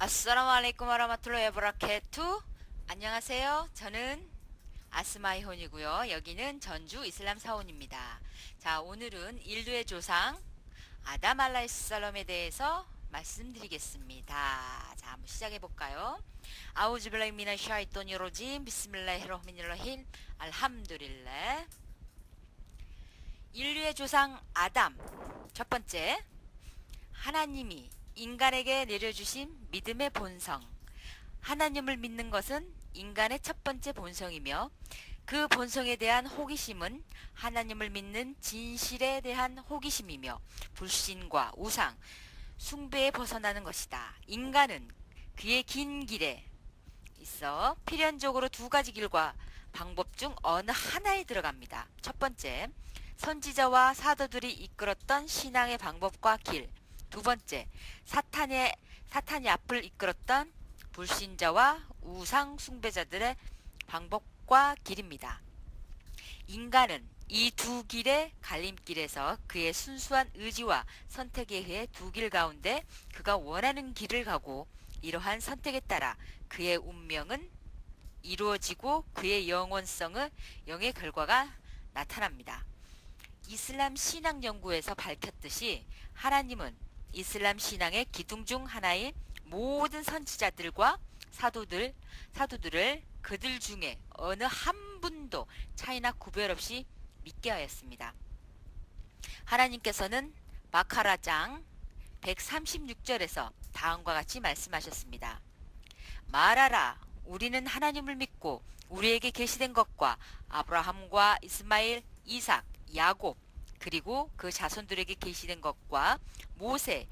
아싸라무 알레이쿰 와라마툴라히 와바라카투. 안녕하세요. 저는 아스마이 혼이고요. 여기는 전주 이슬람 사원입니다. 자, 오늘은 인류의 조상 아담 알라이히살람에 대해서 말씀드리겠습니다. 자, 한번 시작해 볼까요? 아우즈빌라히 미나 샤이토니 로짐 비스밀라히르흐마니르라힘 알함두릴라. 인류의 조상 아담. 첫 번째, 하나님이 인간에게 내려주신 믿음의 본성. 하나님을 믿는 것은 인간의 첫 번째 본성이며, 그 본성에 대한 호기심은 하나님을 믿는 진실에 대한 호기심이며 불신과 우상, 숭배에 벗어나는 것이다. 인간은 그의 긴 길에 있어 필연적으로 두 가지 길과 방법 중 어느 하나에 들어갑니다. 첫 번째, 선지자와 사도들이 이끌었던 신앙의 방법과 길. 두 번째, 사탄이 앞을 이끌었던 불신자와 우상 숭배자들의 방법과 길입니다. 인간은 이 두 길의 갈림길에서 그의 순수한 의지와 선택에 의해 두 길 가운데 그가 원하는 길을 가고, 이러한 선택에 따라 그의 운명은 이루어지고 그의 영의 결과가 나타납니다. 이슬람 신앙 연구에서 밝혔듯이 하나님은 이슬람 신앙의 기둥 중 하나인 모든 선지자들과 사도들을 그들 중에 어느 한 분도 차이나 구별 없이 믿게 하였습니다. 하나님께서는 바카라 장 136절에서 다음과 같이 말씀하셨습니다. 말하라, 우리는 하나님을 믿고 우리에게 계시된 것과 아브라함과 이스마엘, 이삭, 야곱, 그리고 그 자손들에게 계시된 것과 모세,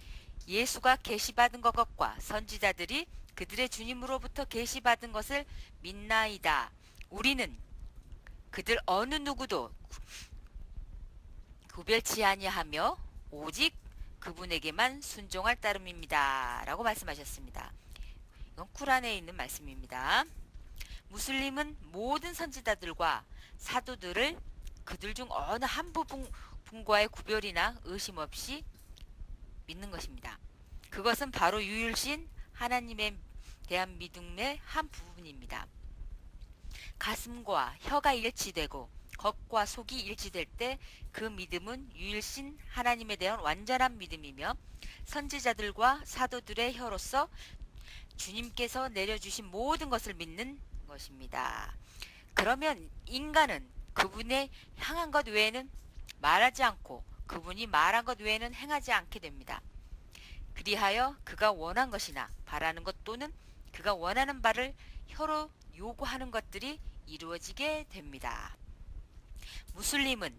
예수가 계시받은 것과 선지자들이 그들의 주님으로부터 계시받은 것을 믿나이다. 우리는 그들 어느 누구도 구별치 아니하며 오직 그분에게만 순종할 따름입니다. 라고 말씀하셨습니다. 이건 쿠란에 있는 말씀입니다. 무슬림은 모든 선지자들과 사도들을 그들 중 어느 한 부분과의 구별이나 의심 없이 믿는 것입니다. 그것은 바로 유일신 하나님에 대한 믿음의 한 부분입니다. 가슴과 혀가 일치되고 겉과 속이 일치될 때 그 믿음은 유일신 하나님에 대한 완전한 믿음이며, 선지자들과 사도들의 혀로서 주님께서 내려주신 모든 것을 믿는 것입니다. 그러면 인간은 그분의 향한 것 외에는 말하지 않고 그분이 말한 것 외에는 행하지 않게 됩니다. 그리하여 그가 원한 것이나 바라는 것 또는 그가 원하는 바를 혀로 요구하는 것들이 이루어지게 됩니다. 무슬림은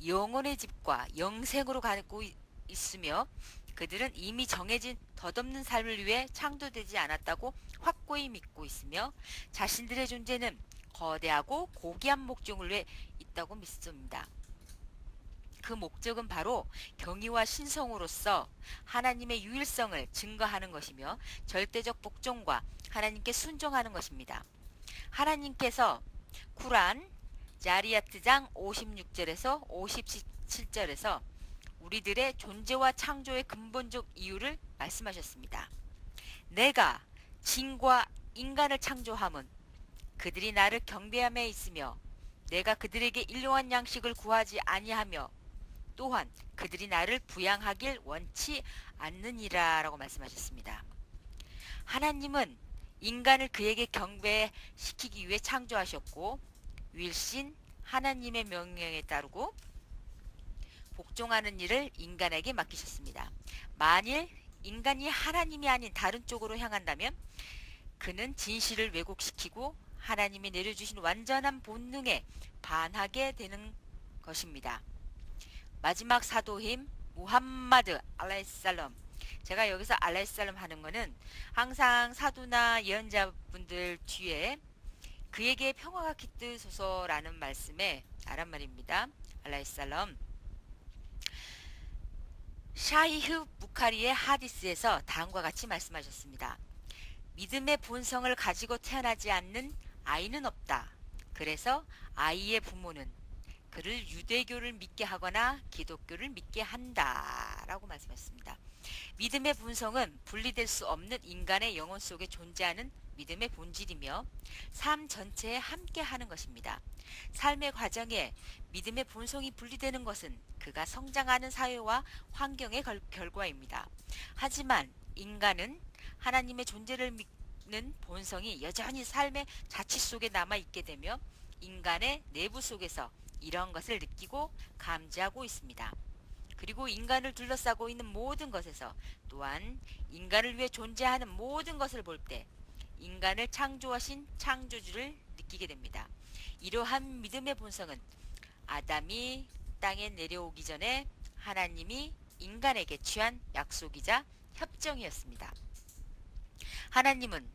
영혼의 집과 영생으로 가고 있으며, 그들은 이미 정해진 덧없는 삶을 위해 창조되지 않았다고 확고히 믿고 있으며, 자신들의 존재는 거대하고 고귀한 목적을 위해 있다고 믿습니다. 그 목적은 바로 경의와 신성으로서 하나님의 유일성을 증거하는 것이며, 절대적 복종과 하나님께 순종하는 것입니다. 하나님께서 쿠란 자리아트 장 56절에서 57절에서 우리들의 존재와 창조의 근본적 이유를 말씀하셨습니다. 내가 진과 인간을 창조함은 그들이 나를 경배함에 있으며, 내가 그들에게 일용할 양식을 구하지 아니하며, 또한 그들이 나를 부양하길 원치 않느니라 라고 말씀하셨습니다. 하나님은 인간을 그에게 경배시키기 위해 창조하셨고, 유일신 하나님의 명령에 따르고 복종하는 일을 인간에게 맡기셨습니다. 만일 인간이 하나님이 아닌 다른 쪽으로 향한다면 그는 진실을 왜곡시키고 하나님이 내려주신 완전한 본능에 반하게 되는 것입니다. 마지막 사도인 무함마드 알라이살럼. 제가 여기서 알라이살람 하는 거는 항상 사도나 예언자분들 뒤에 그에게 평화가 깃드소서라는 말씀에 아랍말입니다. 알라이살람. 샤이흐 부카리의 하디스에서 다음과 같이 말씀하셨습니다. 믿음의 본성을 가지고 태어나지 않는 아이는 없다. 그래서 아이의 부모는 그를 유대교를 믿게 하거나 기독교를 믿게 한다라고 말씀하셨습니다. 믿음의 본성은 분리될 수 없는 인간의 영혼 속에 존재하는 믿음의 본질이며 삶 전체에 함께 하는 것입니다. 삶의 과정에 믿음의 본성이 분리되는 것은 그가 성장하는 사회와 환경의 결과입니다. 하지만 인간은 하나님의 존재를 믿는 본성이 여전히 삶의 자취 속에 남아있게 되며 인간의 내부 속에서 이런 것을 느끼고 감지하고 있습니다. 그리고 인간을 둘러싸고 있는 모든 것에서 또한 인간을 위해 존재하는 모든 것을 볼 때 인간을 창조하신 창조주를 느끼게 됩니다. 이러한 믿음의 본성은 아담이 땅에 내려오기 전에 하나님이 인간에게 취한 약속이자 협정이었습니다. 하나님은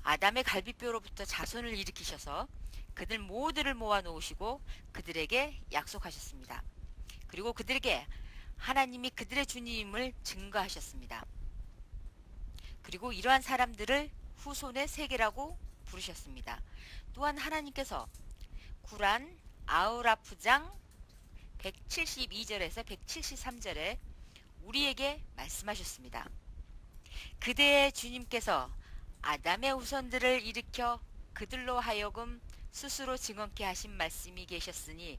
아담의 갈비뼈로부터 자손을 일으키셔서 그들 모두를 모아 놓으시고 그들에게 약속하셨습니다. 그리고 그들에게 하나님이 그들의 주님임을 증거하셨습니다. 그리고 이러한 사람들을 후손의 세계라고 부르셨습니다. 또한 하나님께서 구란 아우라프장 172절에서 173절에 우리에게 말씀하셨습니다. 그대의 주님께서 아담의 후손들을 일으켜 그들로 하여금 스스로 증언케 하신 말씀이 계셨으니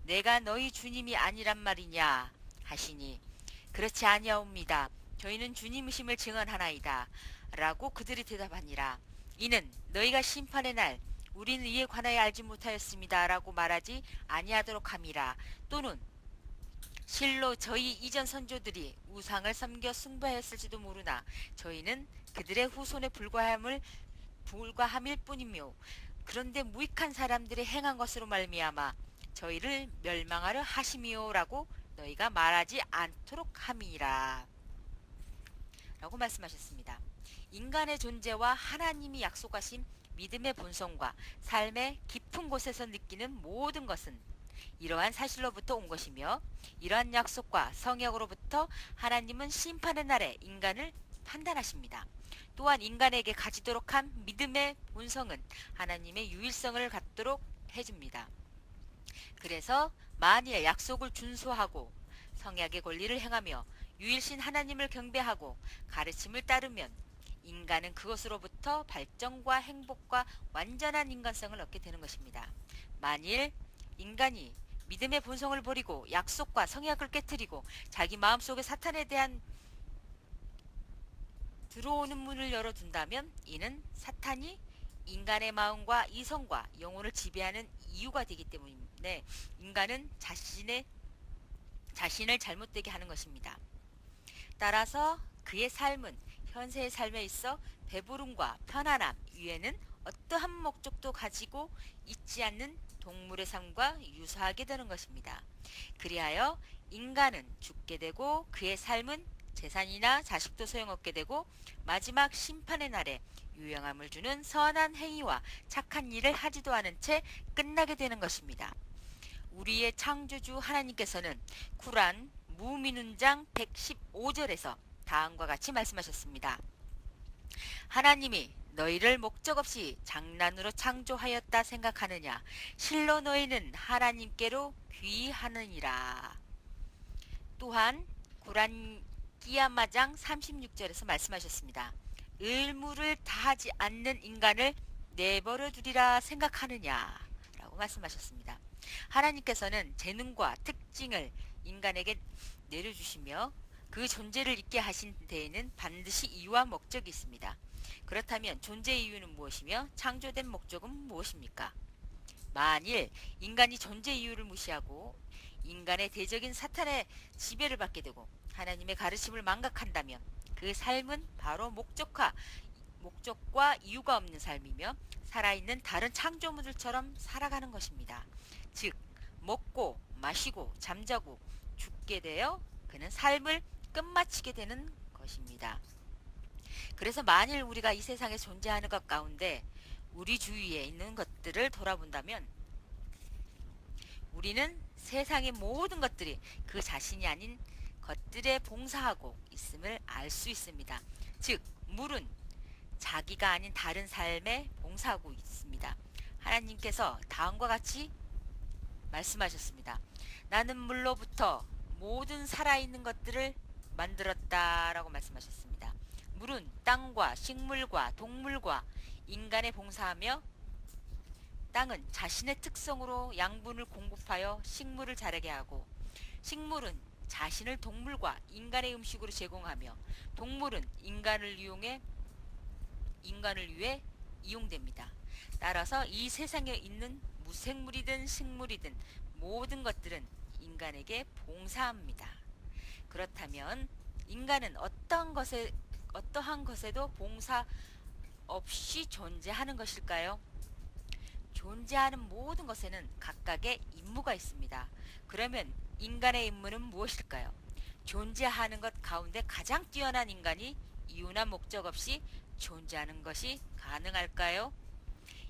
내가 너희 주님이 아니란 말이냐 하시니 그렇지 아니하옵니다. 저희는 주님이심을 증언하나이다 라고 그들이 대답하니라. 이는 너희가 심판의 날 우리는 이에 관하여 알지 못하였습니다 라고 말하지 아니하도록 함이라. 또는 실로 저희 이전 선조들이 우상을 섬겨 숭배하였을지도 모르나 저희는 그들의 후손에 불과함일 뿐이며 그런데 무익한 사람들이 행한 것으로 말미암아 저희를 멸망하려 하심이요라고 너희가 말하지 않도록 함이라 라고 말씀하셨습니다. 인간의 존재와 하나님이 약속하신 믿음의 본성과 삶의 깊은 곳에서 느끼는 모든 것은 이러한 사실로부터 온 것이며 이러한 약속과 성약으로부터 하나님은 심판의 날에 인간을 판단하십니다. 또한 인간에게 가지도록 한 믿음의 본성은 하나님의 유일성을 갖도록 해줍니다. 그래서 만일 약속을 준수하고 성약의 권리를 행하며 유일신 하나님을 경배하고 가르침을 따르면 인간은 그것으로부터 발전과 행복과 완전한 인간성을 얻게 되는 것입니다. 만일 인간이 믿음의 본성을 버리고 약속과 성약을 깨뜨리고 자기 마음속에 사탄에 대한 들어오는 문을 열어둔다면 이는 사탄이 인간의 마음과 이성과 영혼을 지배하는 이유가 되기 때문에 인간은 자신을 잘못되게 하는 것입니다. 따라서 그의 삶은 현세의 삶에 있어 배부름과 편안함 위에는 어떠한 목적도 가지고 있지 않는 동물의 삶과 유사하게 되는 것입니다. 그리하여 인간은 죽게 되고 그의 삶은 재산이나 자식도 소용없게 되고 마지막 심판의 날에 유용함을 주는 선한 행위와 착한 일을 하지도 않은 채 끝나게 되는 것입니다. 우리의 창조주 하나님께서는 쿠란 무민운장 115절에서 다음과 같이 말씀하셨습니다. 하나님이 너희를 목적 없이 장난으로 창조하였다 생각하느냐? 실로 너희는 하나님께로 귀하느니라. 또한 구란 끼야마장 36절에서 말씀하셨습니다. 의무를 다하지 않는 인간을 내버려 두리라 생각하느냐? 라고 말씀하셨습니다. 하나님께서는 재능과 특징을 인간에게 내려주시며 그 존재를 있게 하신 데에는 반드시 이유와 목적이 있습니다. 그렇다면 존재의 이유는 무엇이며 창조된 목적은 무엇입니까? 만일 인간이 존재 이유를 무시하고 인간의 대적인 사탄의 지배를 받게 되고 하나님의 가르침을 망각한다면 그 삶은 바로 목적과 이유가 없는 삶이며 살아있는 다른 창조물들처럼 살아가는 것입니다. 즉 먹고 마시고 잠자고 죽게 되어 그는 삶을 끝마치게 되는 것입니다. 그래서 만일 우리가 이 세상에 존재하는 것 가운데 우리 주위에 있는 것들을 돌아본다면 우리는 세상의 모든 것들이 그 자신이 아닌 것들에 봉사하고 있음을 알 수 있습니다. 즉 물은 자기가 아닌 다른 삶에 봉사하고 있습니다. 하나님께서 다음과 같이 말씀하셨습니다. 나는 물로부터 모든 살아있는 것들을 만들었다라고 말씀하셨습니다. 물은 땅과 식물과 동물과 인간에 봉사하며 땅은 자신의 특성으로 양분을 공급하여 식물을 자라게 하고 식물은 자신을 동물과 인간의 음식으로 제공하며 동물은 인간을 위해 이용됩니다. 따라서 이 세상에 있는 무생물이든 식물이든 모든 것들은 인간에게 봉사합니다. 그렇다면 인간은 어떠한 것에도 봉사 없이 존재하는 것일까요? 존재하는 모든 것에는 각각의 임무가 있습니다. 그러면 인간의 임무는 무엇일까요? 존재하는 것 가운데 가장 뛰어난 인간이 이유나 목적 없이 존재하는 것이 가능할까요?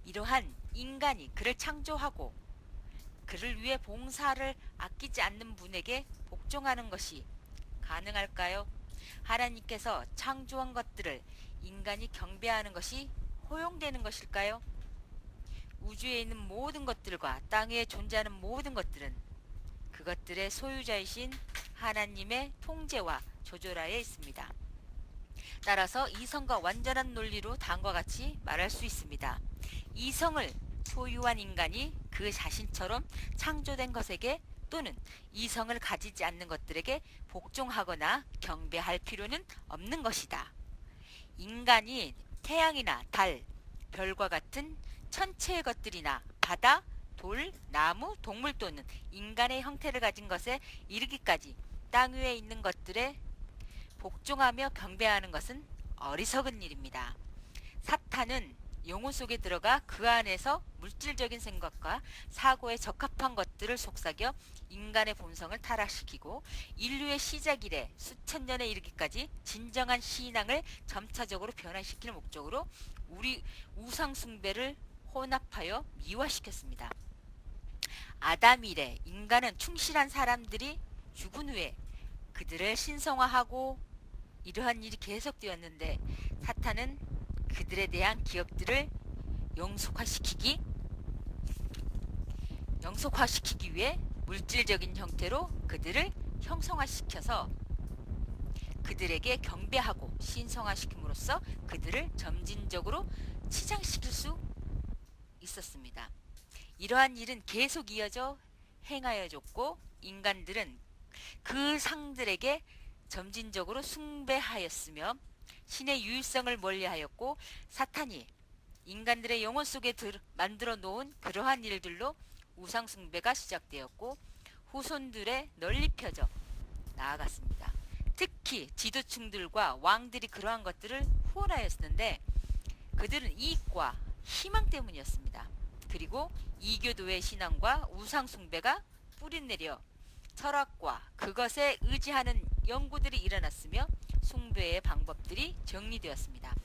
이러한 인간이 그를 창조하고 그를 위해 봉사를 아끼지 않는 분에게 복종하는 것이 가능할까요? 하나님께서 창조한 것들을 인간이 경배하는 것이 허용되는 것일까요? 우주에 있는 모든 것들과 땅 위에 존재하는 모든 것들은 그것들의 소유자이신 하나님의 통제와 조절하에 있습니다. 따라서 이성과 완전한 논리로 다음과 같이 말할 수 있습니다. 이성을 소유한 인간이 그 자신처럼 창조된 것에게 또는 이성을 가지지 않는 것들에게 복종하거나 경배할 필요는 없는 것이다. 인간이 태양이나 달, 별과 같은 천체의 것들이나 바다, 돌, 나무, 동물 또는 인간의 형태를 가진 것에 이르기까지 땅 위에 있는 것들에 복종하며 경배하는 것은 어리석은 일입니다. 사탄은 영혼 속에 들어가 그 안에서 물질적인 생각과 사고에 적합한 것들을 속삭여 인간의 본성을 타락시키고 인류의 시작 이래 수천 년에 이르기까지 진정한 신앙을 점차적으로 변화시키는 목적으로 우리 우상 숭배를 혼합하여 미화시켰습니다. 아담 이래 인간은 충실한 사람들이 죽은 후에 그들을 신성화하고 이러한 일이 계속되었는데 사탄은 그들에 대한 기억들을 영속화시키기 위해 물질적인 형태로 그들을 형성화시켜서 그들에게 경배하고 신성화시킴으로써 그들을 점진적으로 치장시킬 수 있었습니다. 이러한 일은 계속 이어져 행하여졌고 인간들은 그 상들에게 점진적으로 숭배하였으며 신의 유일성을 멀리하였고 사탄이 인간들의 영혼 속에 만들어 놓은 그러한 일들로 우상 숭배가 시작되었고 후손들에 널리 펴져 나아갔습니다. 특히 지도층들과 왕들이 그러한 것들을 후원하였는데 그들은 이익과 희망 때문이었습니다. 그리고 이교도의 신앙과 우상 숭배가 뿌리내려 철학과 그것에 의지하는 연구들이 일어났으며 숭배의 방법들이 정리되었습니다.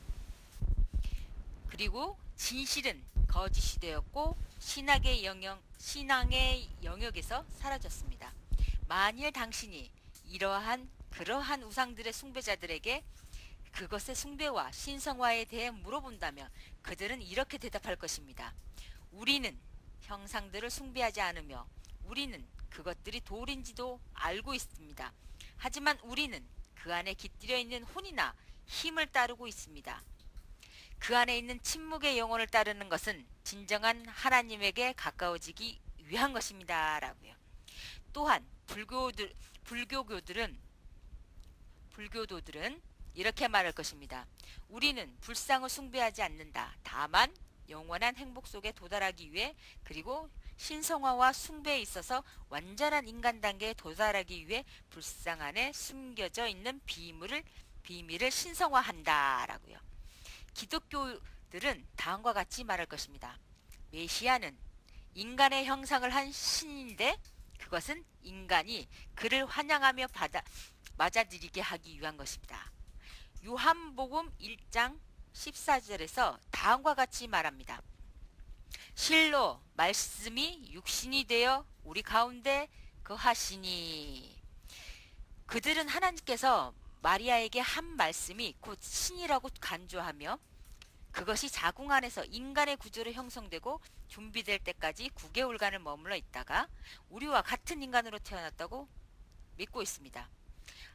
그리고 진실은 거짓이 되었고 신앙의 영역에서 사라졌습니다. 만일 당신이 그러한 우상들의 숭배자들에게 그것의 숭배와 신성화에 대해 물어본다면 그들은 이렇게 대답할 것입니다. 우리는 형상들을 숭배하지 않으며 우리는 그것들이 돌인지도 알고 있습니다. 하지만 우리는 그 안에 깃들여 있는 혼이나 힘을 따르고 있습니다. 그 안에 있는 침묵의 영혼을 따르는 것은 진정한 하나님에게 가까워지기 위한 것입니다. 라고요. 또한 불교도들은 이렇게 말할 것입니다. 우리는 불상을 숭배하지 않는다. 다만 영원한 행복 속에 도달하기 위해 그리고 신성화와 숭배에 있어서 완전한 인간 단계에 도달하기 위해 불상 안에 숨겨져 있는 비밀을 신성화한다라고요. 기독교들은 다음과 같이 말할 것입니다. 메시아는 인간의 형상을 한 신인데 그것은 인간이 그를 환영하며 맞아들이게 하기 위한 것입니다. 요한복음 1장 14절에서 다음과 같이 말합니다. 실로 말씀이 육신이 되어 우리 가운데 거하시니 그들은 하나님께서 마리아에게 한 말씀이 곧 신이라고 간주하며 그것이 자궁 안에서 인간의 구조로 형성되고 준비될 때까지 9개월간을 머물러 있다가 우리와 같은 인간으로 태어났다고 믿고 있습니다.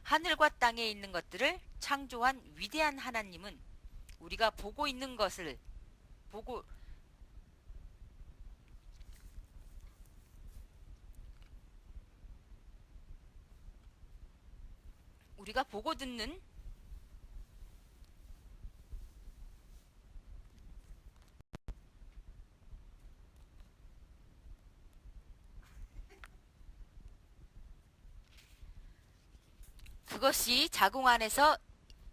하늘과 땅에 있는 것들을 창조한 위대한 하나님은 우리가 보고 있는 것을 보고 우리가 보고 듣는 그것이 자궁 안에서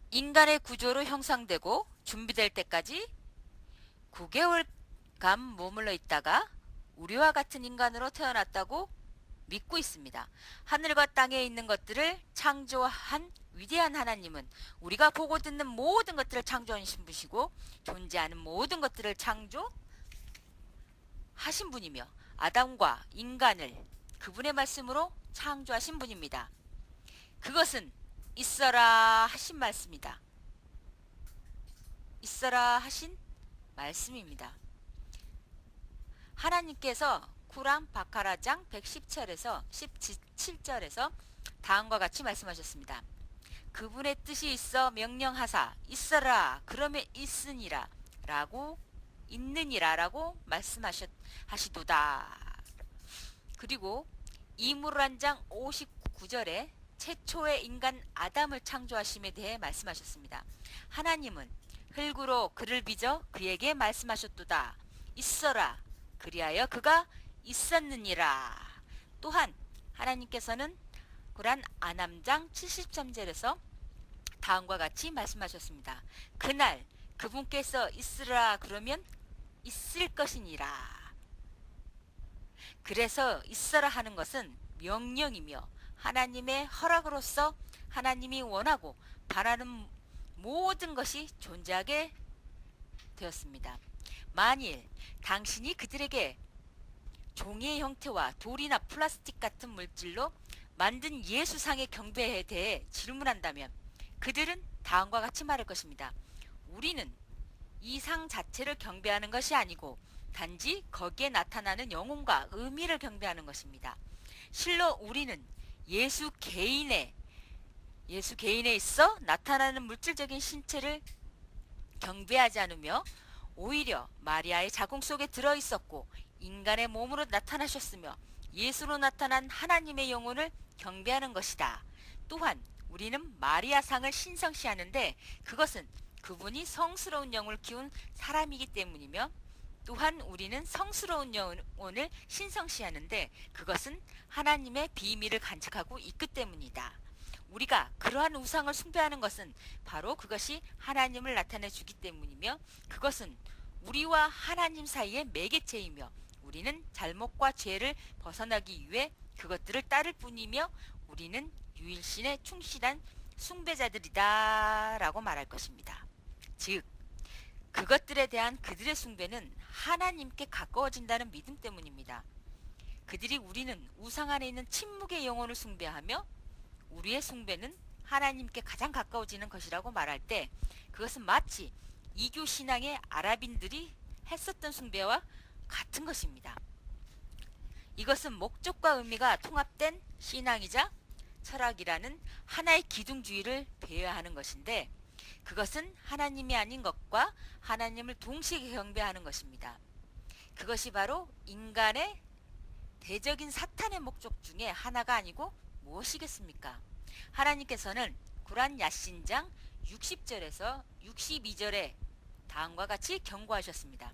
인간의 구조로 형성되고 준비될 때까지 9개월간 머물러 있다가 우리와 같은 인간으로 태어났다고 믿고 있습니다. 하늘과 땅에 있는 것들을 창조한 위대한 하나님은 우리가 보고 듣는 모든 것들을 창조하신 분이시고 존재하는 모든 것들을 창조하신 분이며 아담과 인간을 그분의 말씀으로 창조하신 분입니다. 그것은 있어라 하신 말씀이다. 있어라 하신 말씀입니다. 하나님께서 쿠란 바카라장 110절에서 17절에서 다음과 같이 말씀하셨습니다. 그분의 뜻이 있어 명령하사 있어라 그러면 있으니라 라고 있느니라 라고 말씀하시도다. 그리고 이무란장 59절에 최초의 인간 아담을 창조하심에 대해 말씀하셨습니다. 하나님은 흙으로 그를 빚어 그에게 말씀하셨도다. 있어라. 그리하여 그가 있었느니라. 또한 하나님께서는 구란 아남장 73절에서 다음과 같이 말씀하셨습니다. 그날 그분께서 있으라 그러면 있을 것이니라. 그래서 있어라 하는 것은 명령이며 하나님의 허락으로서 하나님이 원하고 바라는 모든 것이 존재하게 되었습니다. 만일 당신이 그들에게 종이의 형태와 돌이나 플라스틱 같은 물질로 만든 예수상의 경배에 대해 질문한다면 그들은 다음과 같이 말할 것입니다. 우리는 이 상 자체를 경배하는 것이 아니고 단지 거기에 나타나는 영혼과 의미를 경배하는 것입니다. 실로 우리는 예수 개인에 있어 나타나는 물질적인 신체를 경배하지 않으며 오히려 마리아의 자궁 속에 들어있었고 인간의 몸으로 나타나셨으며 예수로 나타난 하나님의 영혼을 경배하는 것이다. 또한 우리는 마리아상을 신성시하는데 그것은 그분이 성스러운 영을 키운 사람이기 때문이며 또한 우리는 성스러운 영혼을 신성시하는데 그것은 하나님의 비밀을 간직하고 있기 때문이다. 우리가 그러한 우상을 숭배하는 것은 바로 그것이 하나님을 나타내 주기 때문이며 그것은 우리와 하나님 사이의 매개체이며 우리는 잘못과 죄를 벗어나기 위해 그것들을 따를 뿐이며 우리는 유일신에 충실한 숭배자들이다 라고 말할 것입니다. 즉 그것들에 대한 그들의 숭배는 하나님께 가까워진다는 믿음 때문입니다. 그들이 우리는 우상 안에 있는 침묵의 영혼을 숭배하며 우리의 숭배는 하나님께 가장 가까워지는 것이라고 말할 때 그것은 마치 이교 신앙의 아랍인들이 했었던 숭배와 같은 것입니다. 이것은 목적과 의미가 통합된 신앙이자 철학이라는 하나의 기둥주의를 배회하는 것인데 그것은 하나님이 아닌 것과 하나님을 동시에 경배하는 것입니다. 그것이 바로 인간의 대적인 사탄의 목적 중에 하나가 아니고 무엇이겠습니까? 하나님께서는 구란 야신장 60절에서 62절에 다음과 같이 경고하셨습니다.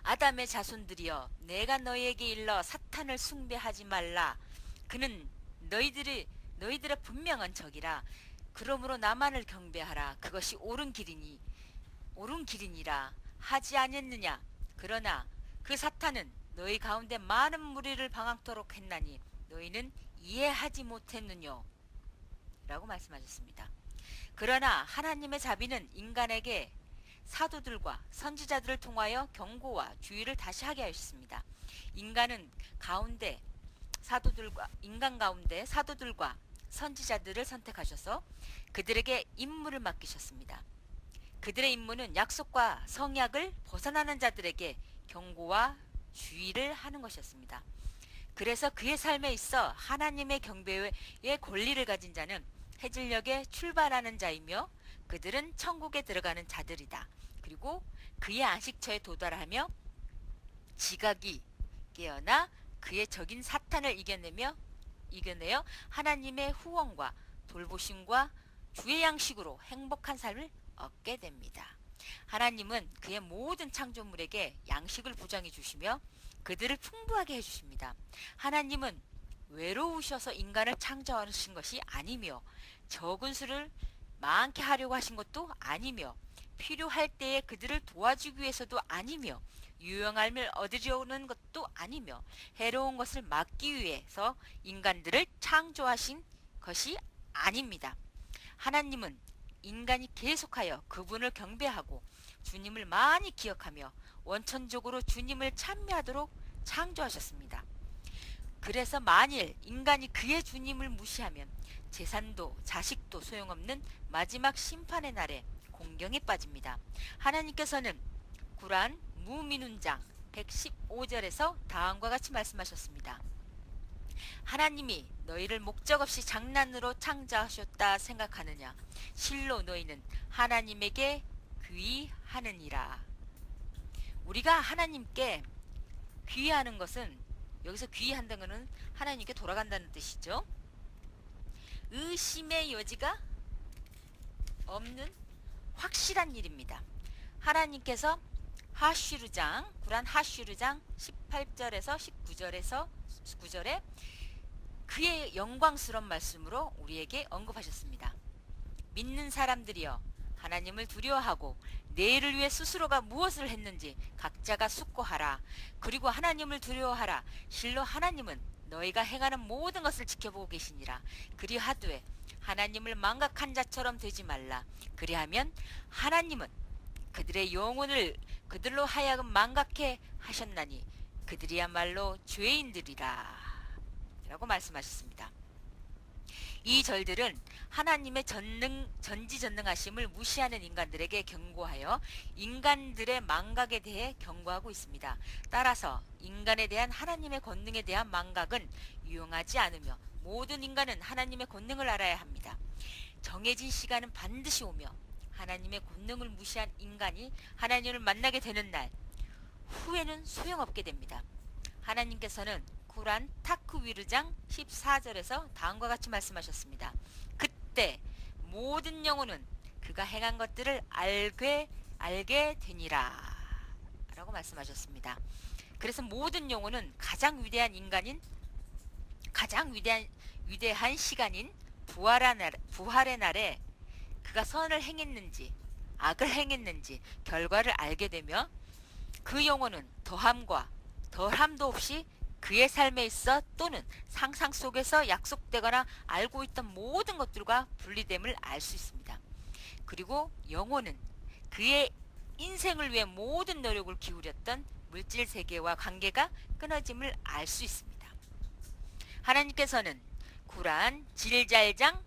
아담의 자손들이여 내가 너희에게 일러 사탄을 숭배하지 말라. 그는 너희들의 분명한 적이라. 그러므로 나만을 경배하라. 그것이 옳은 길이니라 하지 아니했느냐. 그러나 그 사탄은 너희 가운데 많은 무리를 방황토록 했나니 너희는 이해하지 못했느뇨 라고 말씀하셨습니다. 그러나 하나님의 자비는 인간에게 사도들과 선지자들을 통하여 경고와 주의를 다시 하게 하셨습니다. 인간 가운데 사도들과 선지자들을 선택하셔서 그들에게 임무를 맡기셨습니다. 그들의 임무는 약속과 성약을 벗어나는 자들에게 경고와 주의를 하는 것이었습니다. 그래서 그의 삶에 있어 하나님의 경배의 권리를 가진 자는 해질녘에 출발하는 자이며 그들은 천국에 들어가는 자들이다. 그리고 그의 안식처에 도달하며 지각이 깨어나 그의 적인 사탄을 이겨내어 하나님의 후원과 돌보심과 주의 양식으로 행복한 삶을 얻게 됩니다. 하나님은 그의 모든 창조물에게 양식을 보장해 주시며 그들을 풍부하게 해주십니다. 하나님은 외로우셔서 인간을 창조하신 것이 아니며 적은 수를 많게 하려고 하신 것도 아니며 필요할 때에 그들을 도와주기 위해서도 아니며 유용함을 얻으려는 것도 아니며 해로운 것을 막기 위해서 인간들을 창조하신 것이 아닙니다. 하나님은 인간이 계속하여 그분을 경배하고 주님을 많이 기억하며 원천적으로 주님을 찬미하도록 창조하셨습니다. 그래서 만일 인간이 그의 주님을 무시하면 재산도 자식도 소용없는 마지막 심판의 날에 공경에 빠집니다. 하나님께서는 구란 무민운장 115절에서 다음과 같이 말씀하셨습니다. 하나님이 너희를 목적 없이 장난으로 창조하셨다 생각하느냐? 실로 너희는 하나님에게 귀의하느니라. 우리가 하나님께 귀의하는 것은, 여기서 귀의한다는 것은 하나님께 돌아간다는 뜻이죠. 의심의 여지가 없는 확실한 일입니다. 하나님께서 구란 하슈르장 18절에서 19절에 그의 영광스러운 말씀으로 우리에게 언급하셨습니다. 믿는 사람들이여 하나님을 두려워하고 내일을 위해 스스로가 무엇을 했는지 각자가 숙고하라. 그리고 하나님을 두려워하라. 실로 하나님은 너희가 행하는 모든 것을 지켜보고 계시니라. 그리하되 하나님을 망각한 자처럼 되지 말라. 그리하면 하나님은 그들의 영혼을 그들로 하여금 망각해 하셨나니 그들이야말로 죄인들이라 라고 말씀하셨습니다. 이 절들은 하나님의 전지전능하심을 무시하는 인간들에게 경고하여 인간들의 망각에 대해 경고하고 있습니다. 따라서 인간에 대한 하나님의 권능에 대한 망각은 유용하지 않으며 모든 인간은 하나님의 권능을 알아야 합니다. 정해진 시간은 반드시 오며 하나님의 권능을 무시한 인간이 하나님을 만나게 되는 날 후에는 소용없게 됩니다. 하나님께서는 구란 타크위르장 14절에서 다음과 같이 말씀하셨습니다. 그때 모든 영혼은 그가 행한 것들을 알게 되니라 라고 말씀하셨습니다. 그래서 모든 영혼은 가장 위대한 시간인 부활의 날에 그가 선을 행했는지 악을 행했는지 결과를 알게 되며 그 영혼은 더함과 덜함도 없이 그의 삶에 있어 또는 상상 속에서 약속되거나 알고 있던 모든 것들과 분리됨을 알 수 있습니다. 그리고 영혼은 그의 인생을 위해 모든 노력을 기울였던 물질 세계와 관계가 끊어짐을 알 수 있습니다. 하나님께서는 구란 질잘장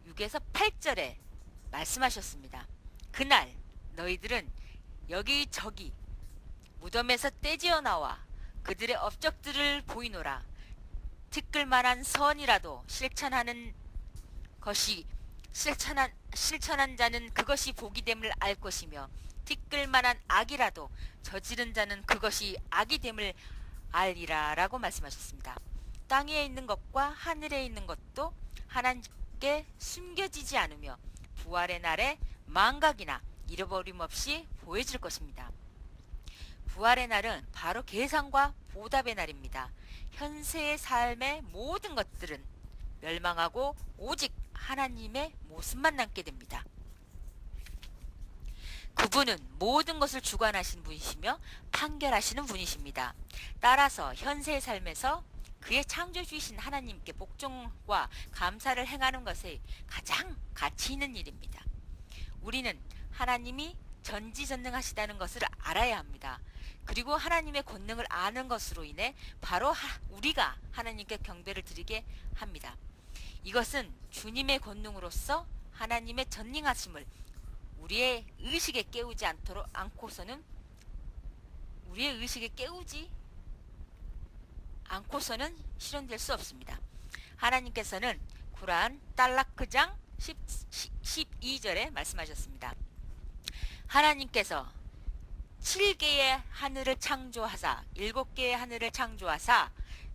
6에서 8절에 말씀하셨습니다. 그날 너희들은 여기저기 무덤에서 떼지어 나와 그들의 업적들을 보이노라. 티끌만한 선이라도 실천한 자는 그것이 복이 됨을 알 것이며 티끌만한 악이라도 저지른 자는 그것이 악이 됨을 알리라 라고 말씀하셨습니다. 땅 위에 있는 것과 하늘에 있는 것도 하나님께 숨겨지지 않으며 부활의 날에 망각이나 잃어버림 없이 보여질 것입니다. 부활의 날은 바로 계산과 보답의 날입니다. 현세의 삶의 모든 것들은 멸망하고 오직 하나님의 모습만 남게 됩니다. 그분은 모든 것을 주관하시는 분이시며 판결하시는 분이십니다. 따라서 현세의 삶에서 그의 창조주이신 하나님께 복종과 감사를 행하는 것이 가장 가치 있는 일입니다. 우리는 하나님이 전지전능하시다는 것을 알아야 합니다. 그리고 하나님의 권능을 아는 것으로 인해 바로 우리가 하나님께 경배를 드리게 합니다. 이것은 주님의 권능으로서 하나님의 전능하심을 우리의 의식에 깨우지 않고서는 우리의 의식에 깨우지 않고서는 실현될 수 없습니다. 하나님께서는 구란 딸라크장 12절에 말씀하셨습니다. 하나님께서 7개의 하늘을 창조하사 7개의 하늘을 창조하사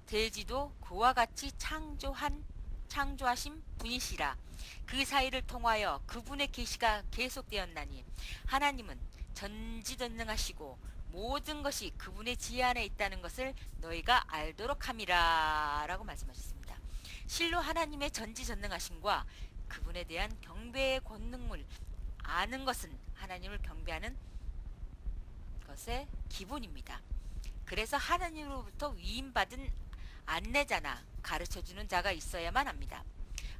대지도 그와 같이 창조하신 분이시라. 그 사이를 통하여 그분의 계시가 계속되었나니 하나님은 전지전능하시고 모든 것이 그분의 지혜 안에 있다는 것을 너희가 알도록 함이라 라고 말씀하셨습니다. 실로 하나님의 전지전능하심과 그분에 대한 경배의 권능을 아는 것은 하나님을 경배하는 것의 기본입니다. 그래서 하나님으로부터 위임받은 안내자나 가르쳐주는 자가 있어야만 합니다.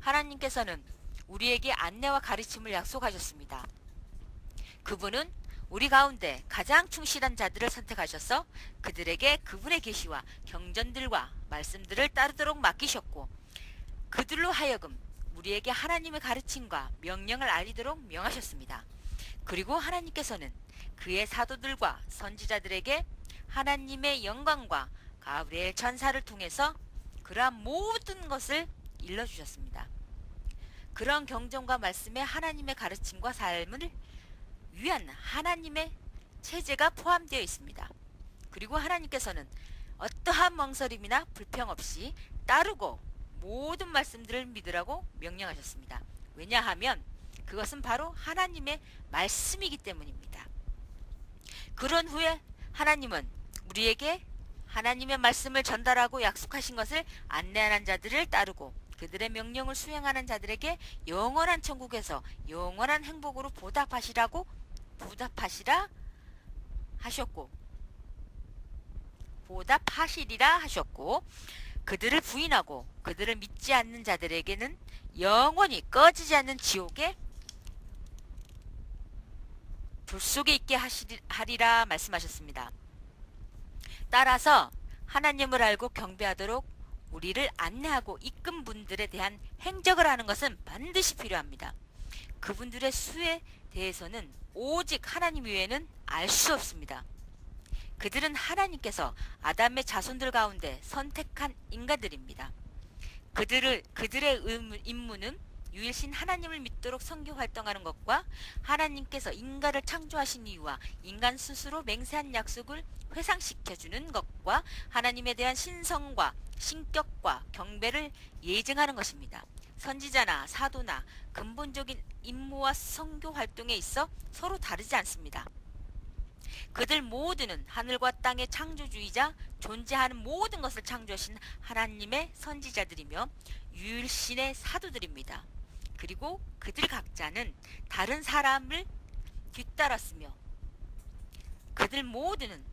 하나님께서는 우리에게 안내와 가르침을 약속하셨습니다. 그분은 우리 가운데 가장 충실한 자들을 선택하셔서 그들에게 그분의 계시와 경전들과 말씀들을 따르도록 맡기셨고 그들로 하여금 우리에게 하나님의 가르침과 명령을 알리도록 명하셨습니다. 그리고 하나님께서는 그의 사도들과 선지자들에게 하나님의 영광과 가브리엘 천사를 통해서 그러한 모든 것을 일러주셨습니다. 그런 경전과 말씀에 하나님의 가르침과 삶을 위한 하나님의 체제가 포함되어 있습니다. 그리고 하나님께서는 어떠한 망설임이나 불평 없이 따르고 모든 말씀들을 믿으라고 명령하셨습니다. 왜냐하면 그것은 바로 하나님의 말씀이기 때문입니다. 그런 후에 하나님은 우리에게 하나님의 말씀을 전달하고 약속하신 것을 안내하는 자들을 따르고 그들의 명령을 수행하는 자들에게 영원한 천국에서 영원한 행복으로 보답하시라 하셨고 그들을 부인하고 그들을 믿지 않는 자들에게는 영원히 꺼지지 않는 지옥의 불 속에 있게 하리라 말씀하셨습니다. 따라서 하나님을 알고 경배하도록 우리를 안내하고 이끈 분들에 대한 행적을 하는 것은 반드시 필요합니다. 그분들의 수에 대해서는 오직 하나님 외에는 알 수 없습니다. 그들은 하나님께서 아담의 자손들 가운데 선택한 인간들입니다. 그들의 임무는 유일신 하나님을 믿도록 선교 활동하는 것과 하나님께서 인간을 창조하신 이유와 인간 스스로 맹세한 약속을 회상시켜주는 것과 하나님에 대한 신성과 신격과 경배를 예증하는 것입니다. 선지자나 사도나 근본적인 임무와 선교 활동에 있어 서로 다르지 않습니다. 그들 모두는 하늘과 땅의 창조주이자 존재하는 모든 것을 창조하신 하나님의 선지자들이며 유일신의 사도들입니다. 그리고 그들 각자는 다른 사람을 뒤따랐으며 그들 모두는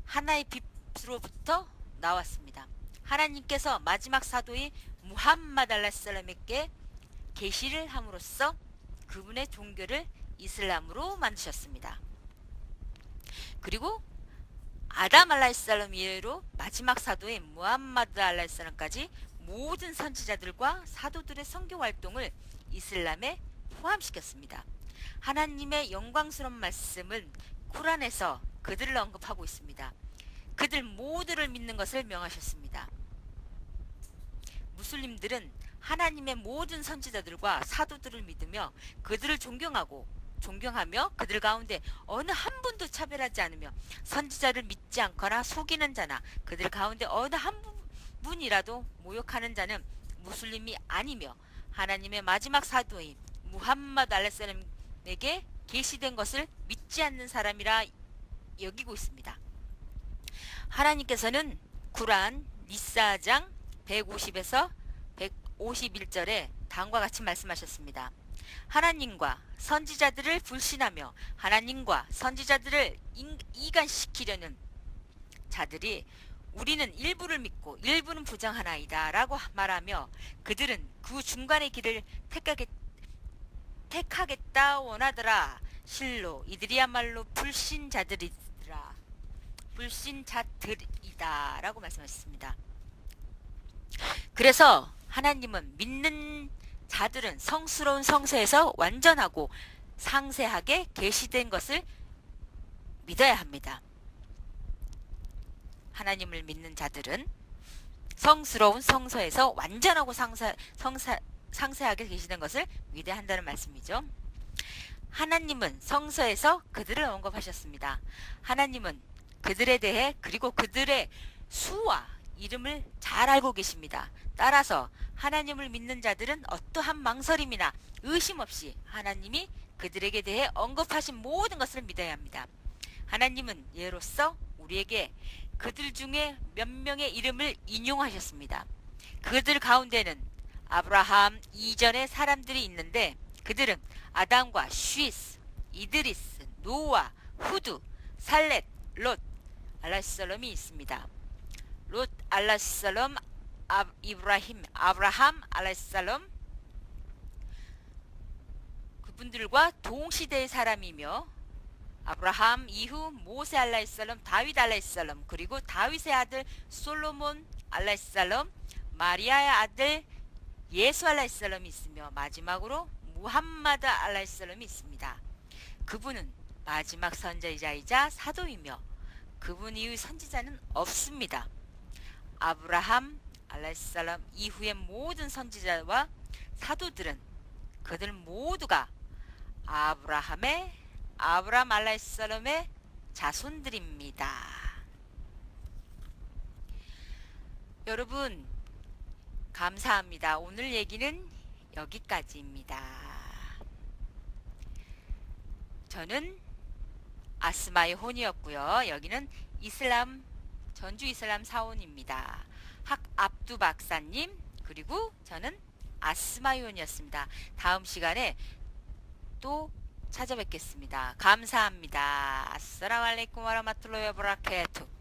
하나의 빛으로부터 나왔습니다. 하나님께서 마지막 사도인 무함마드 알라살람에게 계시를 함으로써 그분의 종교를 이슬람으로 만드셨습니다. 그리고 아담 알라이살람 이후로 마지막 사도인 무함마드 알라이살람까지 모든 선지자들과 사도들의 선교 활동을 이슬람에 포함시켰습니다. 하나님의 영광스러운 말씀은 쿠란에서 그들을 언급하고 있습니다. 그들 모두를 믿는 것을 명하셨습니다. 무슬림들은 하나님의 모든 선지자들과 사도들을 믿으며 그들을 존경하며 그들 가운데 어느 한 분도 차별하지 않으며 선지자를 믿지 않거나 속이는 자나 그들 가운데 어느 한 분이라도 모욕하는 자는 무슬림이 아니며 하나님의 마지막 사도인 무함마드 알라살람에게 계시된 것을 믿지 않는 사람이라 여기고 있습니다. 하나님께서는 구란 니사장 150에서 151절에 다음과 같이 말씀하셨습니다. 하나님과 선지자들을 불신하며 하나님과 선지자들을 이간시키려는 자들이 우리는 일부를 믿고 일부는 부정하나이다 라고 말하며 그들은 그 중간의 길을 택하겠다 원하더라. 실로 이들이야말로 불신자들이다 라고 말씀하셨습니다. 그래서 하나님은 믿는 자들은 성스러운 성소에서 완전하고 상세하게 계시된 것을 믿어야 합니다. 하나님을 믿는 자들은 성스러운 성서에서 완전하고 상세하게 계시된 것을 믿어야 한다는 말씀이죠. 하나님은 성서에서 그들을 언급하셨습니다. 하나님은 그들에 대해 그리고 그들의 수와 이름을 잘 알고 계십니다. 따라서 하나님을 믿는 자들은 어떠한 망설임이나 의심 없이 하나님이 그들에게 대해 언급하신 모든 것을 믿어야 합니다. 하나님은 예로서 우리에게 그들 중에 몇 명의 이름을 인용하셨습니다. 그들 가운데는 아브라함 이전의 사람들이 있는데 그들은 아담과 슈이스, 이드리스, 노아, 후드, 살렛, 롯, 알라살롬이 있습니다. 롯, 알라살롬, 이브라힘, 아브라함, 알라살롬 그분들과 동시대의 사람이며 아브라함 이후 모세 알라이살롬, 다윗 알라이살롬, 그리고 다윗의 아들 솔로몬 알라이살롬, 마리아의 아들 예수 알라이살롬이 있으며 마지막으로 무함마드 알라이살롬이 있습니다. 그분은 마지막 선지자이자 사도이며 그분 이후의 선지자는 없습니다. 아브라함 알라이살롬 이후의 모든 선지자와 사도들은 그들 모두가 아브라함 알라이살롬의 자손들입니다. 여러분 감사합니다. 오늘 얘기는 여기까지입니다. 저는 아스마의 혼이었고요. 여기는 전주 이슬람 사원입니다. 학압두 박사님 그리고 저는 아스마의 혼이었습니다. 다음 시간에 또 찾아뵙겠습니다. 감사합니다. 아스살라무 알레이쿰 와라마툴라히 와바라카투.